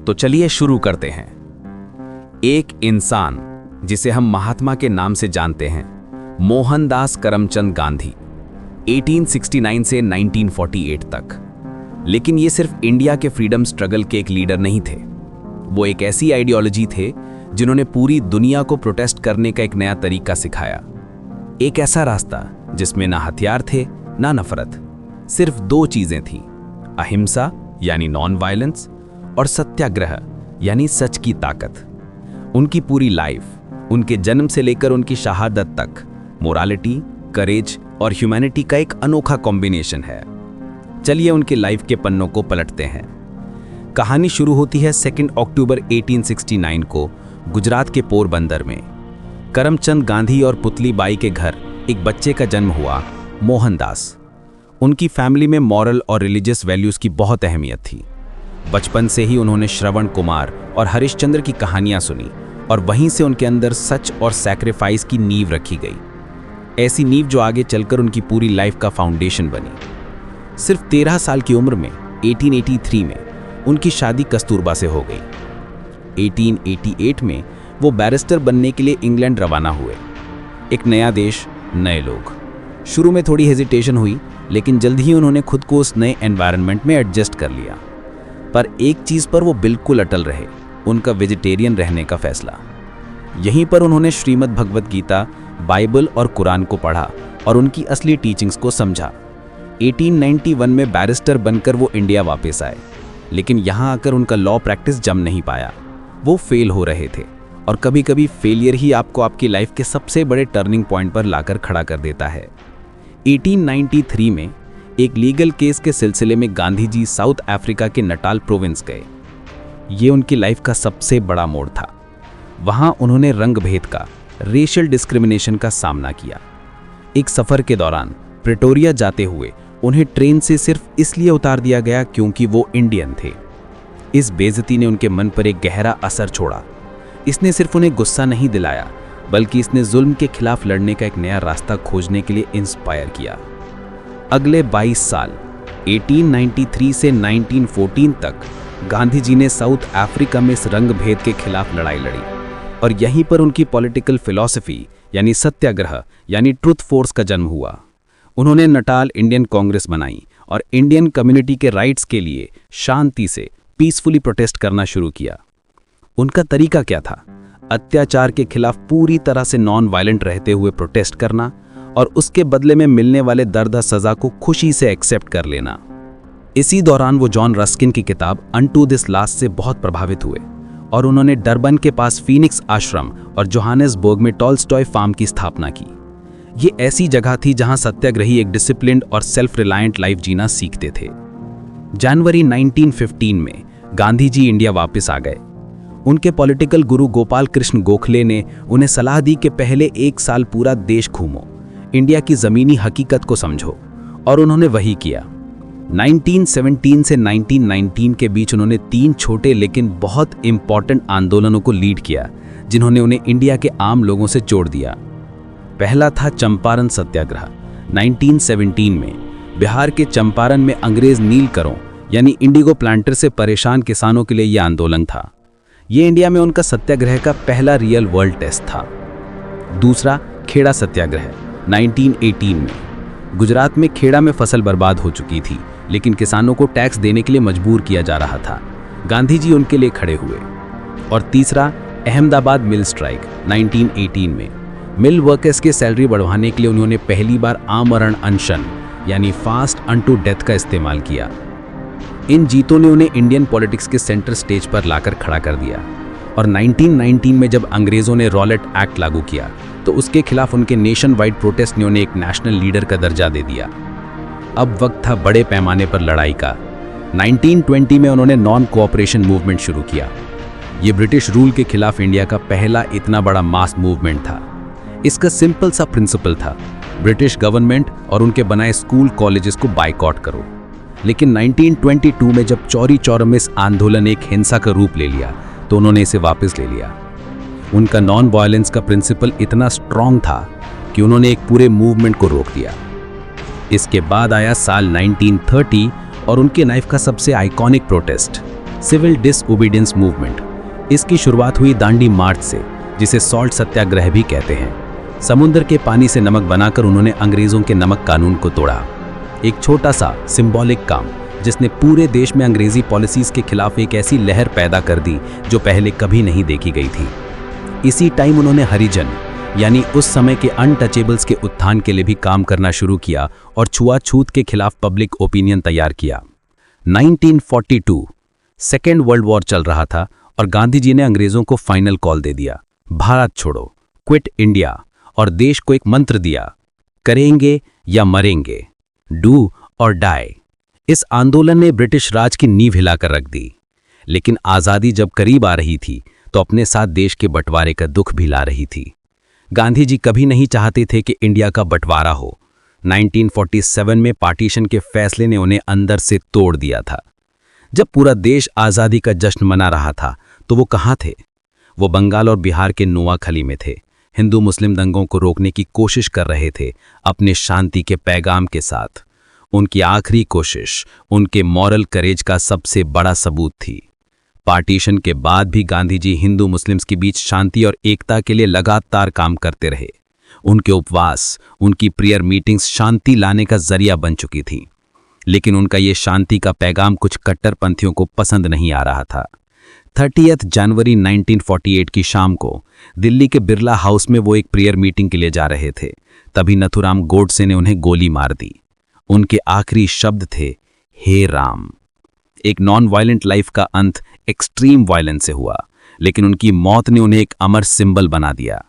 तो चलिए शुरू करते हैं। एक इंसान जिसे हम महात्मा के नाम से जानते हैं, मोहनदास करमचंद गांधी, 1869 से 1948 तक। लेकिन ये सिर्फ इंडिया के फ्रीडम स्ट्रगल के एक लीडर नहीं थे। वो एक ऐसी आइडियोलॉजी थे जिन्होंने पूरी दुनिया को प्रोटेस्ट करने का एक नया तरीका सिखाया। एक ऐसा रास्ता जिसमें ना हथियार थे ना नफरत, सिर्फ दो चीजें थीं, अहिंसा यानी नॉन वायलेंस और सत्याग्रह यानी सच की ताकत। उनकी पूरी लाइफ, उनके जन्म से लेकर उनकी शहादत तक, मोरालिटी, करेज और ह्यूमैनिटी का एक अनोखा कॉम्बिनेशन है। चलिए उनके लाइफ के पन्नों को पलटते हैं। कहानी शुरू होती है 2 अक्टूबर 1869 को गुजरात के पोरबंदर में। करमचंद गांधी और पुतली बाई के घर एक बच्चे का जन्म हुआ, मोहनदास। उनकी फैमिली में मॉरल और रिलीजियस वैल्यूज की बहुत अहमियत थी। बचपन से ही उन्होंने श्रवण कुमार और हरिश्चंद्र की कहानियां सुनी और वहीं से उनके अंदर सच और सैक्रिफाइस की नींव रखी गई। ऐसी नींव जो आगे चलकर उनकी पूरी लाइफ का फाउंडेशन बनी। सिर्फ 13 साल की उम्र में 1883 में उनकी शादी कस्तूरबा से हो गई। 1888 में वो बैरिस्टर बनने के लिए इंग्लैंड रवाना हुए। एक नया देश, नए लोग। शुरू में थोड़ी हेजिटेशन हुई, लेकिन जल्द ही उन्होंने खुद को उस नए एनवायरनमेंट में एडजस्ट कर लिया। पर एक चीज़ पर वो बिल्कुल अटल रहे, उनका वेजिटेरियन रहने का फैसला। यहीं पर उन्होंने श्रीमद् भगवत गीता, बाइबल और कुरान को पढ़ा और उनकी असली टीचिंग्स को समझा। 1891 में बैरिस्टर बनकर वो इंडिया वापस आए, लेकिन यहाँ आकर उनका लॉ प्रैक्टिस जम नहीं पाया। वो फेल हो रहे थे और कभी कभी फेलियर ही आपको आपकी लाइफ के सबसे बड़े टर्निंग पॉइंट पर लाकर खड़ा कर देता है। 1893 में एक लीगल केस के सिलसिले में गांधी जी साउथ अफ्रीका के नटाल प्रोविंस गए। ये उनकी लाइफ का सबसे बड़ा मोड़ था। वहाँ उन्होंने रंग भेद का, रेशियल डिस्क्रिमिनेशन का सामना किया। एक सफ़र के दौरान प्रेटोरिया जाते हुए उन्हें ट्रेन से सिर्फ इसलिए उतार दिया गया क्योंकि वो इंडियन थे। इस बेइज्जती ने उनके मन पर एक गहरा असर छोड़ा। इसने सिर्फ उन्हें गुस्सा नहीं दिलाया, बल्कि इसने जुल्म के खिलाफ लड़ने का एक नया रास्ता खोजने के लिए इंस्पायर किया। अगले 22 साल 1893 से 1914 तक गांधी जी ने साउथ अफ्रीका में इस रंग भेद के खिलाफ लड़ाई लड़ी और यहीं पर उनकी पॉलिटिकल फिलॉसफी यानी सत्याग्रह यानी ट्रुथ फोर्स का जन्म हुआ। उन्होंने नटाल इंडियन कांग्रेस बनाई और इंडियन कम्युनिटी के राइट्स के लिए शांति से पीसफुली प्रोटेस्ट करना शुरू किया। उनका तरीका क्या था? अत्याचार के खिलाफ पूरी तरह से नॉन वायलेंट रहते हुए प्रोटेस्ट करना और उसके बदले में मिलने वाले दर्द सजा को खुशी से एक्सेप्ट कर लेना। इसी दौरान वो जॉन रस्किन की किताब अनटू दिस लास्ट से बहुत प्रभावित हुए और उन्होंने डरबन के पास फीनिक्स आश्रम और जोहानिसबर्ग में टॉल्स्टॉय फार्म की स्थापना की। ये ऐसी जगह थी जहां सत्याग्रही एक डिसिप्लिन्ड और सेल्फ रिलायंट लाइफ जीना सीखते थे। जनवरी 1915 में गांधी जी इंडिया वापस आ गए। उनके पॉलिटिकल गुरु गोपाल कृष्ण गोखले ने उन्हें सलाह दी कि पहले 1 साल पूरा देश घूमो, इंडिया की ज़मीनी हकीकत को समझो, और उन्होंने वही किया। 1917 से 1919 के बीच उन्होंने 3 छोटे लेकिन बहुत इंपॉर्टेंट आंदोलनों को लीड किया, जिन्होंने उन्हें इंडिया के आम लोगों से जोड़ दिया। पहला था चंपारण सत्याग्रह। 1917 में बिहार के चंपारण में अंग्रेज नीलकरों यानी इंडिगो प्लांटर से परेशान किसानों के लिए यह आंदोलन था। ये इंडिया में उनका सत्याग्रह का पहला रियल वर्ल्ड टेस्ट था। दूसरा, खेड़ा सत्याग्रह 1918 में। गुजरात में खेड़ा में फसल बर्बाद हो चुकी थी, लेकिन किसानों को टैक्स देने के लिए मजबूर किया जा रहा था। गांधी जी उनके लिए खड़े हुए। और तीसरा, अहमदाबाद मिल स्ट्राइक 1918 में। मिल वर्कर्स के सैलरी बढ़वाने के लिए उन्होंने पहली बार आमरण अनशन यानी फास्ट अनटू डेथ का इस्तेमाल किया। इन जीतों ने उन्हें इंडियन पॉलिटिक्स के सेंटर स्टेज पर लाकर खड़ा कर दिया। और 1919 में जब अंग्रेजों ने रॉलेट एक्ट लागू किया तो उसके खिलाफ उनके नेशन वाइड प्रोटेस्ट ने उन्हें एक नेशनल लीडर का दर्जा दे दिया। अब वक्त था बड़े पैमाने पर लड़ाई का। 1920 में उन्होंने नॉन कोऑपरेशन मूवमेंट शुरू किया। ये ब्रिटिश रूल के खिलाफ इंडिया का पहला इतना बड़ा मास मूवमेंट था। इसका सिंपल सा प्रिंसिपल था, ब्रिटिश गवर्नमेंट और उनके बनाए स्कूल कॉलेजेस को बाइकआउट करो। लेकिन 1922 में जब चौरी चौरा में इस आंदोलन एक हिंसा का रूप ले लिया तो उन्होंने इसे वापस ले लिया। उनका नॉन वायलेंस का प्रिंसिपल इतना स्ट्रांग था कि उन्होंने एक पूरे मूवमेंट को रोक दिया। इसके बाद आया साल 1930 और उनके लाइफ का सबसे iconic protest civil disobedience movement. इसकी शुरुआत हुई दांडी मार्च से, जिसे सॉल्ट सत्याग्रह भी कहते हैं। समुद्र के पानी से नमक बनाकर उन्होंने अंग्रेजों के नमक कानून को तोड़ा। एक छोटा सा सिंबॉलिक काम जिसने पूरे देश में अंग्रेजी पॉलिसीज के खिलाफ एक ऐसी लहर पैदा कर दी जो पहले कभी नहीं देखी गई थी। इसी टाइम उन्होंने हरिजन यानी उस समय के अनटचेबल्स के उत्थान के लिए भी काम करना शुरू किया और छुआछूत के खिलाफ पब्लिक ओपिनियन तैयार किया। 1942 सेकेंड वर्ल्ड वॉर चल रहा था और गांधी जी ने अंग्रेजों को फाइनल कॉल दे दिया, भारत छोड़ो, क्विट इंडिया, और देश को एक मंत्र दिया, करेंगे या मरेंगे, डू और डाई। इस आंदोलन ने ब्रिटिश राज की नींव हिलाकर रख दी। लेकिन आज़ादी जब करीब आ रही थी तो अपने साथ देश के बंटवारे का दुख भी ला रही थी। गांधी जी कभी नहीं चाहते थे कि इंडिया का बंटवारा हो। 1947 में पार्टीशन के फैसले ने उन्हें अंदर से तोड़ दिया था। जब पूरा देश आज़ादी का जश्न मना रहा था तो वो कहाँ थे? वो बंगाल और बिहार के नोआखली में थे। हिंदू मुस्लिम दंगों को रोकने की कोशिश कर रहे थे अपने शांति के पैगाम के साथ। उनकी आखिरी कोशिश उनके मॉरल करेज का सबसे बड़ा सबूत थी। पार्टीशन के बाद भी गांधी जी हिंदू मुस्लिम्स के बीच शांति और एकता के लिए लगातार काम करते रहे। उनके उपवास, उनकी प्रेयर मीटिंग्स शांति लाने का जरिया बन चुकी थी। लेकिन उनका ये शांति का पैगाम कुछ कट्टरपंथियों को पसंद नहीं आ रहा था। 30 जनवरी 1948 की शाम को दिल्ली के बिरला हाउस में वो एक प्रेयर मीटिंग के लिए जा रहे थे। तभी नथुराम गोडसे ने उन्हें गोली मार दी। उनके आखिरी शब्द थे, हे राम। एक नॉन वायलेंट लाइफ का अंत एक्सट्रीम वायलेंस से हुआ, लेकिन उनकी मौत ने उन्हें एक अमर सिंबल बना दिया।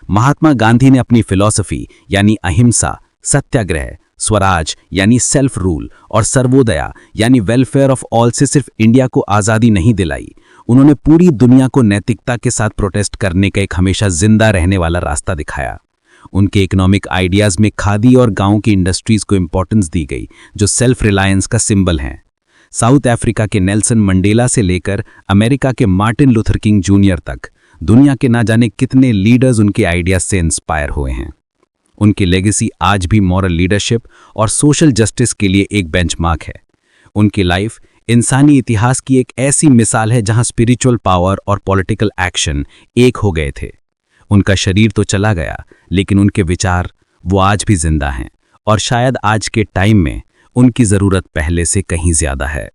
महात्मा गांधी ने अपनी फिलॉसफी यानी अहिंसा, सत्याग्रह, स्वराज यानी सेल्फ रूल और सर्वोदया यानी वेलफेयर ऑफ ऑल से सिर्फ इंडिया को आज़ादी नहीं दिलाई, उन्होंने पूरी दुनिया को नैतिकता के साथ प्रोटेस्ट करने का एक हमेशा जिंदा रहने वाला रास्ता दिखाया। उनके इकोनॉमिक आइडियाज़ में खादी और गांव की इंडस्ट्रीज को इंपॉर्टेंस दी गई, जो सेल्फ रिलायंस का सिंबल हैं। साउथ अफ्रीका के नेल्सन मंडेला से लेकर अमेरिका के मार्टिन लूथर किंग जूनियर तक दुनिया के ना जाने कितने लीडर्स उनके आइडियाज से इंस्पायर हुए हैं। उनकी लेगेसी आज भी मॉरल लीडरशिप और सोशल जस्टिस के लिए एक बेंचमार्क है। उनकी लाइफ इंसानी इतिहास की एक ऐसी मिसाल है जहां स्पिरिचुअल पावर और पॉलिटिकल एक्शन एक हो गए थे। उनका शरीर तो चला गया, लेकिन उनके विचार वो आज भी जिंदा हैं और शायद आज के टाइम में उनकी ज़रूरत पहले से कहीं ज़्यादा है।